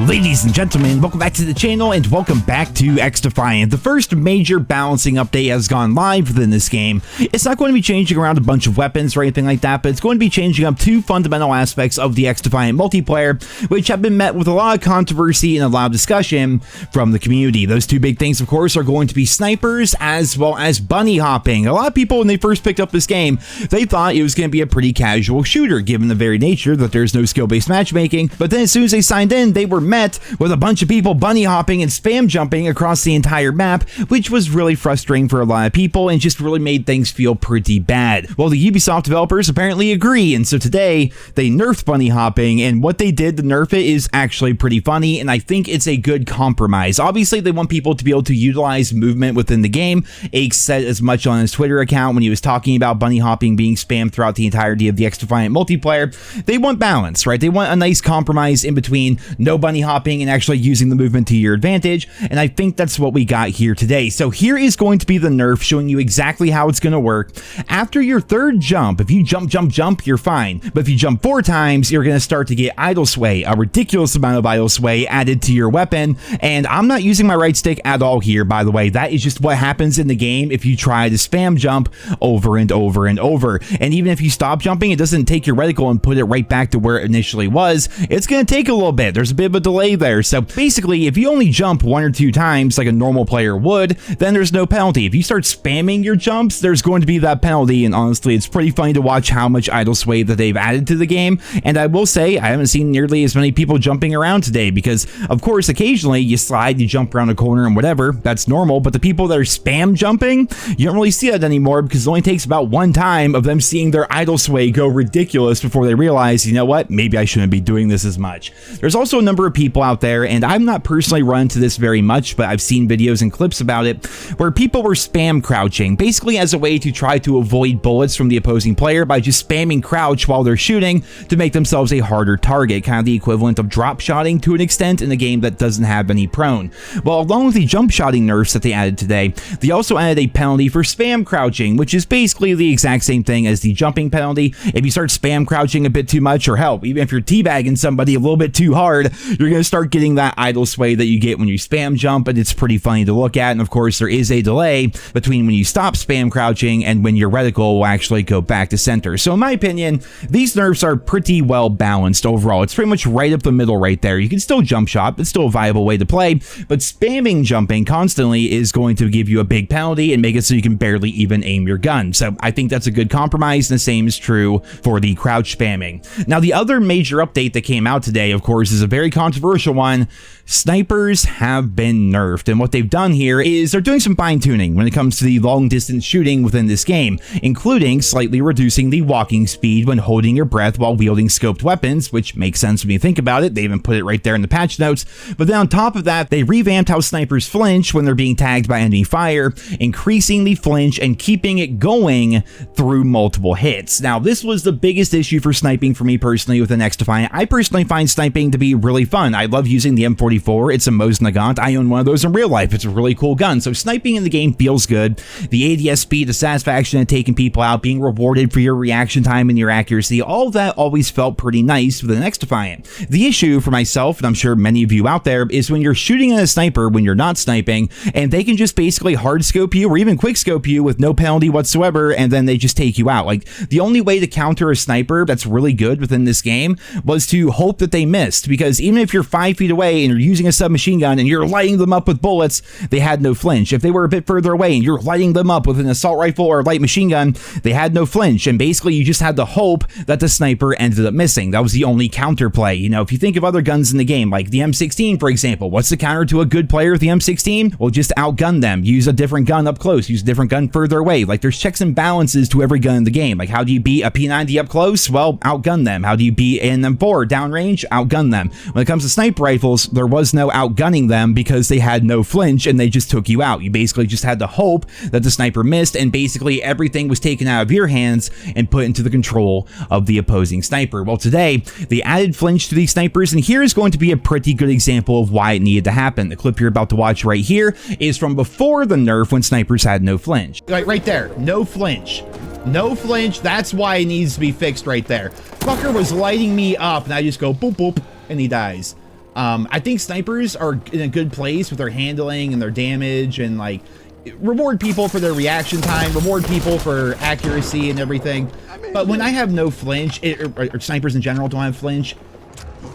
Ladies and gentlemen, welcome back to the channel and welcome back to XDefiant. The first major balancing update has gone live within this game. It's not going to be changing around a bunch of weapons or anything like that, but it's going to be changing up two fundamental aspects of the XDefiant multiplayer, which have been met with a lot of controversy and a lot of discussion from the community. Those two big things, of course, are going to be snipers as well as bunny hopping. A lot of people, when they first picked up this game, they thought it was going to be a pretty casual shooter, given the very nature that there's no skill-based matchmaking. But then as soon as they signed in, they were met with a bunch of people bunny hopping and spam jumping across the entire map, which was really frustrating for a lot of people and just really made things feel pretty bad. Well, the Ubisoft developers apparently agree, and so today they nerfed bunny hopping, and what they did to nerf it is actually pretty funny, and I think it's a good compromise. Obviously, they want people to be able to utilize movement within the game. Ake said as much on his Twitter account when he was talking about bunny hopping being spammed throughout the entirety of the XDefiant multiplayer. They want balance, right? They want a nice compromise in between no bunny hopping and actually using the movement to your advantage, and I think that's what we got here today. So here is going to be the nerf showing you exactly how it's going to work. After your third jump, if you jump, you're fine, but if you jump 4 times, you're going to start to get idle sway, a ridiculous amount of idle sway added to your weapon, and I'm not using my right stick at all here, by the way. That is just what happens in the game if you try to spam jump over and over and over, and even if you stop jumping, it doesn't take your reticle and put it right back to where it initially was. It's going to take a little bit. There's a bit of a delay there. So basically, if you only jump 1 or 2 times like a normal player would, then there's no penalty. If you start spamming your jumps, there's going to be that penalty, and honestly, it's pretty funny to watch how much idle sway that they've added to the game. And I will say, I haven't seen nearly as many people jumping around today because, of course, occasionally you slide, you jump around a corner and whatever, that's normal, but the people that are spam jumping, you don't really see that anymore because it only takes about 1 time of them seeing their idle sway go ridiculous before they realize, you know what, maybe I shouldn't be doing this as much. There's also a number of people out there, and I'm not personally run into this very much, but I've seen videos and clips about it, where people were spam crouching, basically as a way to try to avoid bullets from the opposing player by just spamming crouch while they're shooting to make themselves a harder target, kind of the equivalent of drop shotting to an extent in a game that doesn't have any prone. Well, along with the jump shotting nerfs that they added today, they also added a penalty for spam crouching, which is basically the exact same thing as the jumping penalty. If you start spam crouching a bit too much, or hell, even if you're teabagging somebody a little bit too hard, you're going to start getting that idle sway that you get when you spam jump, and it's pretty funny to look at. And of course, there is a delay between when you stop spam crouching and when your reticle will actually go back to center. So in my opinion, these nerfs are pretty well balanced overall. It's pretty much right up the middle right there. You can still jump shot, it's still a viable way to play, but spamming jumping constantly is going to give you a big penalty and make it so you can barely even aim your gun. So I think that's a good compromise, and the same is true for the crouch spamming. Now, the other major update that came out today, of course, is a very controversial one. Snipers have been nerfed, and what they've done here is they're doing some fine-tuning when it comes to the long-distance shooting within this game, including slightly reducing the walking speed when holding your breath while wielding scoped weapons, which makes sense when you think about it. They even put it right there in the patch notes. But then on top of that, they revamped how snipers flinch when they're being tagged by enemy fire, increasing the flinch and keeping it going through multiple hits. Now, this was the biggest issue for sniping for me personally within XDefiant. I personally find sniping to be really fun. I love using the M44. It's a Mos Nagant. I own one of those in real life. It's a really cool gun. So sniping in the game feels good. The ADS speed, the satisfaction of taking people out, being rewarded for your reaction time and your accuracy, all of that always felt pretty nice with an XDefiant. The issue for myself, and I'm sure many of you out there, is when you're shooting at a sniper when you're not sniping, and they can just basically hard scope you or even quick scope you with no penalty whatsoever, and then they just take you out. Like, the only way to counter a sniper that's really good within this game was to hope that they missed, because even if you're 5 feet away and you're using a submachine gun and you're lighting them up with bullets, they had no flinch. If they were a bit further away and you're lighting them up with an assault rifle or a light machine gun, they had no flinch, and basically you just had to hope that the sniper ended up missing. That was the only counterplay. You know, if you think of other guns in the game, like the M16, for example, what's the counter to a good player with the M16? Well, just outgun them. Use a different gun up close. Use a different gun further away. Like, there's checks and balances to every gun in the game. Like, how do you beat a P90 up close? Well, outgun them. How do you beat an M4 downrange? Outgun them. When it comes to sniper rifles, there was no outgunning them because they had no flinch and they just took you out. You basically just had to hope that the sniper missed, and basically everything was taken out of your hands and put into the control of the opposing sniper. Well, today they added flinch to these snipers, and here is going to be a pretty good example of why it needed to happen. The clip you're about to watch right here is from before the nerf when snipers had no flinch. Right there, no flinch. No flinch, that's why it needs to be fixed right there. Fucker was lighting me up, and I just go boop boop, and he dies. I think snipers are in a good place with their handling and their damage, and like reward people for their reaction time, reward people for accuracy and everything. But when I have no flinch, or snipers in general don't have flinch,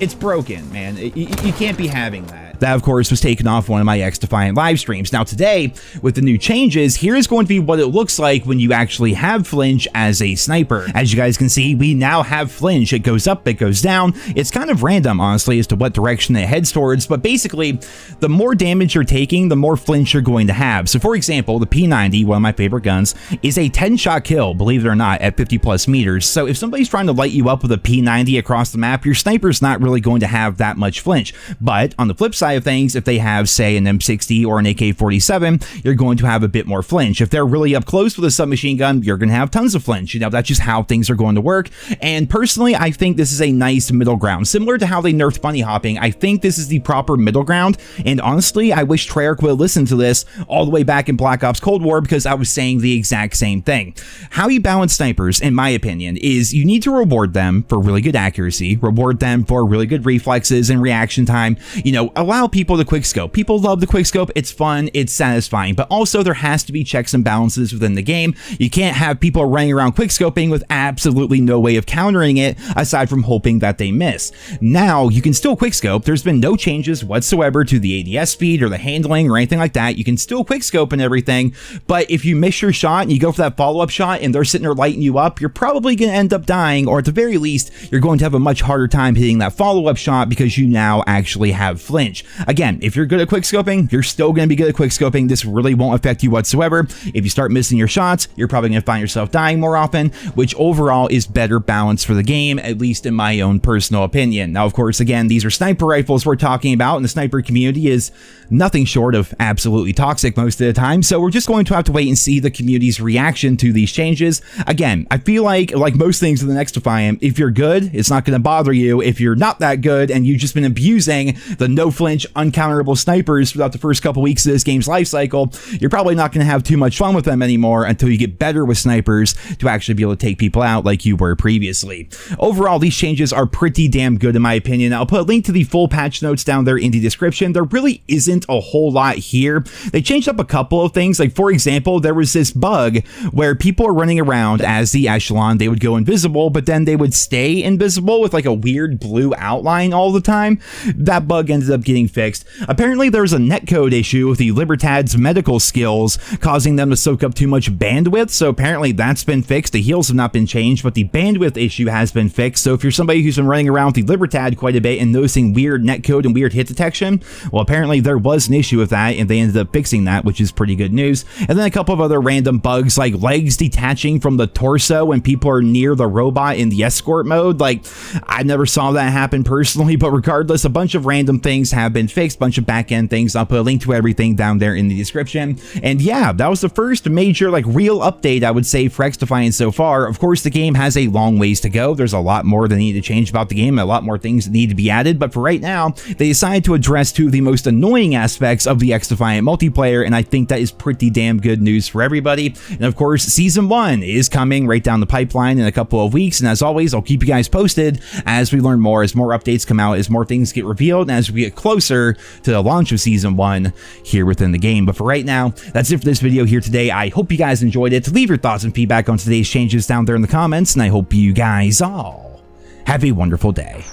it's broken, man. You can't be having that. That, of course, was taken off one of my XDefiant live streams. Now today, with the new changes, here is going to be what it looks like when you actually have flinch as a sniper. As you guys can see, we now have flinch. It goes up, it goes down. It's kind of random, honestly, as to what direction it heads towards, but basically, the more damage you're taking, the more flinch you're going to have. So for example, the P90, one of my favorite guns, is a 10-shot kill, believe it or not, at 50+ meters. So if somebody's trying to light you up with a P90 across the map, your sniper's not really going to have that much flinch. But on the flip side of things, if they have, say, an M60 or an AK-47, you're going to have a bit more flinch. If they're really up close with a submachine gun, you're going to have tons of flinch. You know, that's just how things are going to work. And personally, I think this is a nice middle ground. Similar to how they nerfed bunny hopping, I think this is the proper middle ground. And honestly, I wish Treyarch would listen to this all the way back in Black Ops Cold War, because I was saying the exact same thing. How you balance snipers, in my opinion, is you need to reward them for really good accuracy, reward them for really good reflexes and reaction time, you know, allow people to quick scope. People love the quick scope. It's fun. It's satisfying, but also there has to be checks and balances within the game. You can't have people running around quick scoping with absolutely no way of countering it aside from hoping that they miss. Now you can still quick scope. There's been no changes whatsoever to the ADS speed or the handling or anything like that. You can still quick scope and everything, but if you miss your shot and you go for that follow-up shot and they're sitting there lighting you up, you're probably going to end up dying, or at the very least, you're going to have a much harder time hitting that follow-up shot because you now actually have flinch. Again, if you're good at quick scoping, you're still going to be good at quick scoping. This really won't affect you whatsoever. If you start missing your shots, you're probably going to find yourself dying more often, which overall is better balance for the game, at least in my own personal opinion. Now, of course, again, these are sniper rifles we're talking about, and the sniper community is nothing short of absolutely toxic most of the time, so we're just going to have to wait and see the community's reaction to these changes. Again, I feel like most things in the XDefiant, if you're good, it's not going to bother you. If you're not that good and you've just been abusing the no flinch, uncounterable snipers throughout the first couple weeks of this game's life cycle, you're probably not going to have too much fun with them anymore until you get better with snipers to actually be able to take people out like you were previously. Overall, these changes are pretty damn good in my opinion. I'll put a link to the full patch notes down there in the description. There really isn't a whole lot here. They changed up a couple of things. Like, for example, there was this bug where people are running around as the Echelon. They would go invisible, but then they would stay invisible with like a weird blue outline all the time. That bug ended up getting fixed. Apparently, there was a netcode issue with the Libertad's medical skills, causing them to soak up too much bandwidth. So apparently that's been fixed. The heals have not been changed, but the bandwidth issue has been fixed. So if you're somebody who's been running around with the Libertad quite a bit and noticing weird netcode and weird hit detection, well, apparently there was an issue with that, and they ended up fixing that, which is pretty good news. And then a couple of other random bugs, like legs detaching from the torso when people are near the robot in the escort mode. Like, I never saw that happen personally, but regardless, a bunch of random things have been fixed, bunch of back-end things. I'll put a link to everything down there in the description. And yeah, that was the first major, like, real update, I would say, for XDefiant so far. Of course, the game has a long ways to go. There's a lot more that need to change about the game, a lot more things that need to be added, but for right now, they decided to address two of the most annoying aspects of the XDefiant multiplayer, and I think that is pretty damn good news for everybody. And of course, Season 1 is coming right down the pipeline in a couple of weeks, and as always, I'll keep you guys posted as we learn more, as more updates come out, as more things get revealed, and as we get closer to the launch of Season 1 here within the game. But for right now, that's it for this video here today. I hope you guys enjoyed it. Leave your thoughts and feedback on today's changes down there in the comments, and I hope you guys all have a wonderful day.